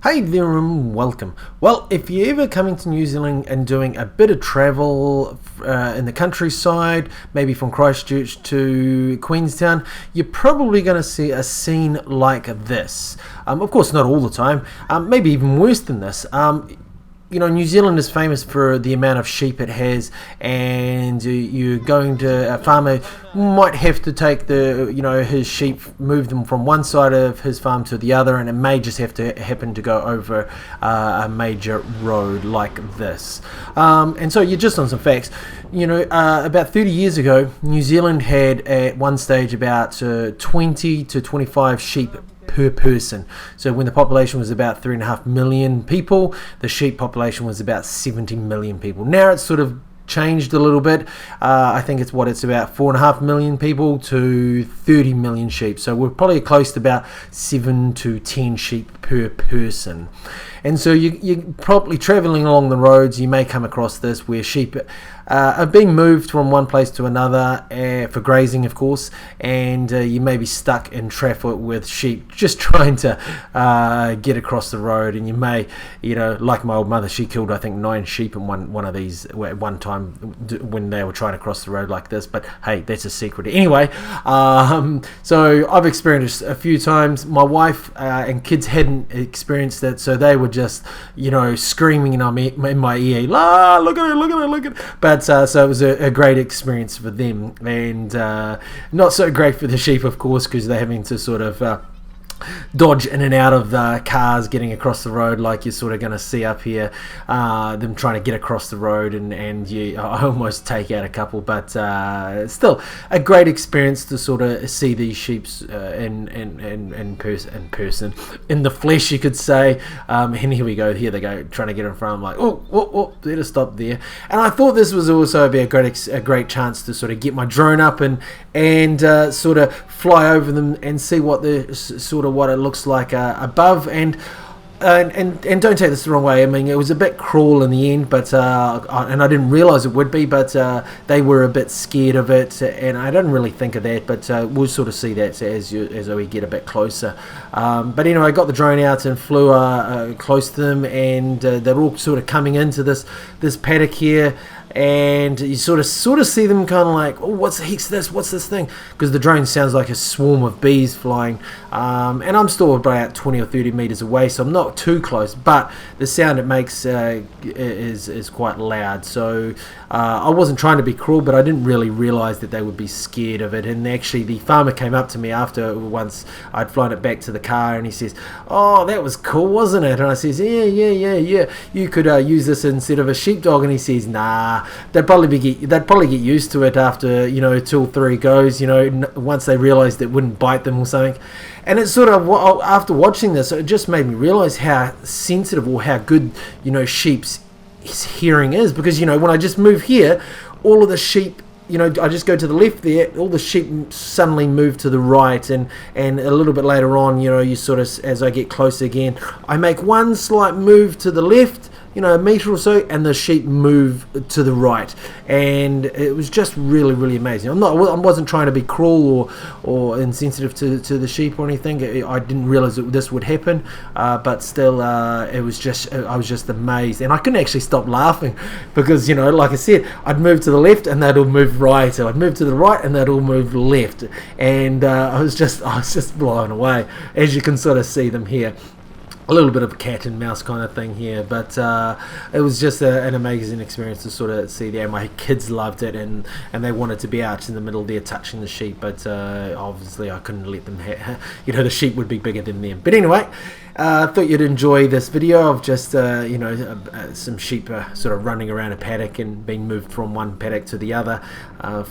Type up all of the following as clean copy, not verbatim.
Hey there and welcome. Well, if you're ever coming to New Zealand and doing a bit of travel in the countryside, maybe from Christchurch to Queenstown, you're probably going to see a scene like this. Of course, not all the time, maybe even worse than this. You know, New Zealand is famous for the amount of sheep it has, and you're going to a farmer might have to take his sheep, move them from one side of his farm to the other, and it may just have to happen to go over a major road like this. And so you're just on some facts. You know, about 30 years ago, New Zealand had at one stage about 20 to 25 sheep per person. So when the population was about 3.5 million people, the sheep population was about 70 million people. Now it's sort of changed a little bit. I think it's about 4.5 million people to 30 million sheep. So we're probably close to about 7 to 10 sheep per person. And so you're probably traveling along the roads, you may come across this where sheep are being moved from one place to another for grazing, of course, and you may be stuck in traffic with sheep just trying to get across the road, and you may, like my old mother, she killed I think 9 sheep in one of these at one time when they were trying to cross the road like this, but hey, that's a secret. Anyway, so I've experienced it a few times. My wife and kids hadn't experienced it, so they were just, screaming in my ear, look at it. But so it was a great experience for them, and not so great for the sheep, of course, because they're having to sort of dodge in and out of the cars getting across the road, like you're sort of going to see up here, them trying to get across the road, and I almost take out a couple, but still a great experience to sort of see these sheep in person, in the flesh, you could say. And here we go, here they go trying to get in front. I'm like, oh, better stop there. And I thought this was also be a great chance to sort of get my drone up and sort of fly over them and see what it looks like above, and don't take this the wrong way. I mean, it was a bit cruel in the end, but and I didn't realise it would be, but they were a bit scared of it, and I didn't really think of that, but we'll sort of see that as we get a bit closer. But anyway, I got the drone out and flew close to them, and they're all sort of coming into this paddock here. And you sort of see them kind of like, oh, what's the heck's this? What's this thing? Because the drone sounds like a swarm of bees flying. And I'm still about 20 or 30 meters away, so I'm not too close. But the sound it makes is quite loud. So I wasn't trying to be cruel, but I didn't really realize that they would be scared of it. And actually, the farmer came up to me after once I'd flown it back to the car, and he says, "Oh, that was cool, wasn't it?" And I says, "Yeah. You could use this instead of a sheepdog." And he says, "Nah. They'd probably get used to it after 2 or 3 goes. Once they realised it wouldn't bite them or something." And it's sort of, after watching this, it just made me realise how sensitive or how good sheep's hearing is, because when I just move here, all of the sheep, I just go to the left there, all the sheep suddenly move to the right, and a little bit later on, you sort of, as I get closer again, I make one slight move to the left, a metre or so, and the sheep move to the right, and it was just really, really amazing. I wasn't trying to be cruel or insensitive to the sheep or anything. I didn't realise that this would happen, but still, I was just amazed, and I couldn't actually stop laughing, because like I said, I'd move to the left and they'd all move right, or I'd move to the right and they'd all move left, and I was just blown away, as you can sort of see them here. A little bit of a cat and mouse kind of thing here, but it was just an amazing experience to sort of see there. My kids loved it, and they wanted to be out in the middle there touching the sheep, but obviously I couldn't let them the sheep would be bigger than them. But anyway, I thought you'd enjoy this video of just some sheep sort of running around a paddock and being moved from one paddock to the other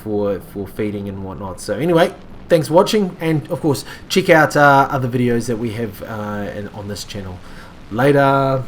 for feeding and whatnot. So anyway, thanks for watching, and of course check out other videos that we have on this channel. Later.